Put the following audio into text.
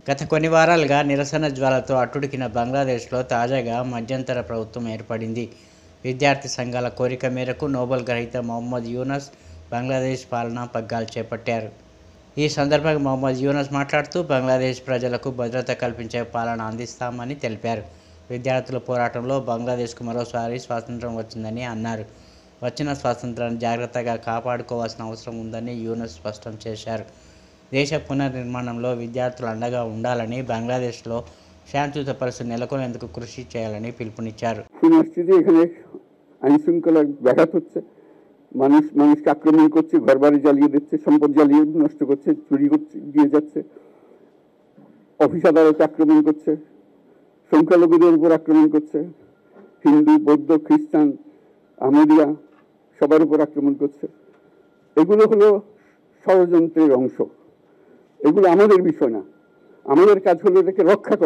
గత కొన్ని వారాలుగా నిరసన జ్వాలతో అట్టుడికిన బంగ్లాదేశ్లో తాజాగా మధ్యంతర ప్రభుత్వం ఏర్పడింది. విద్యార్థి సంఘాల కోరిక మేరకు నోబెల్ గ్రహీత మొహమ్మద్ యూనస్ బంగ్లాదేశ్ పాలనా పగ్గాలు చేపట్టారు. ఈ సందర్భంగా మొహమ్మద్ యూనస్ మాట్లాడుతూ బంగ్లాదేశ్ ప్రజలకు భద్రత కల్పించే పాలన అందిస్తామని తెలిపారు. విద్యార్థుల పోరాటంలో బంగ్లాదేశ్కు మరోసారి స్వాతంత్రం వచ్చిందని అన్నారు. వచ్చిన స్వాతంత్రాన్ని జాగ్రత్తగా కాపాడుకోవాల్సిన అవసరం ఉందని యూనస్ స్పష్టం చేశారు. దేశ పునర్నిర్మాణంలో విద్యార్థులు అండగా ఉండాలని, బంగ్లాదేశ్లో శాంతియుత పరిస్థితి నెలకొనేందుకు కృషి చేయాలని పిలుపునిచ్చారు. এখানে আইন শৃঙ্খলা ব্যাঘাত হচ্ছে, মানুষকে আক্রমণ করছে, ঘরবাড়ি জ্বালিয়ে দিচ্ছে, সম্পদ জ্বালিয়ে নষ্ট করছে, চুরি করছে, দিয়ে যাচ্ছে, অফিস আদালতে আক্রমণ করছে, সংখ্যালঘুদের উপর আক্রমণ করছে, হিন্দু, বৌদ্ধ, খ্রিস্টান, আহমদিয়া সবার উপর আক্রমণ করছে। এগুলো হলো ষড়যন্ত্রের অংশ। এগুলো আমাদের বিষয় না, আমাদের কাজ হলো এটাকে রক্ষা করা।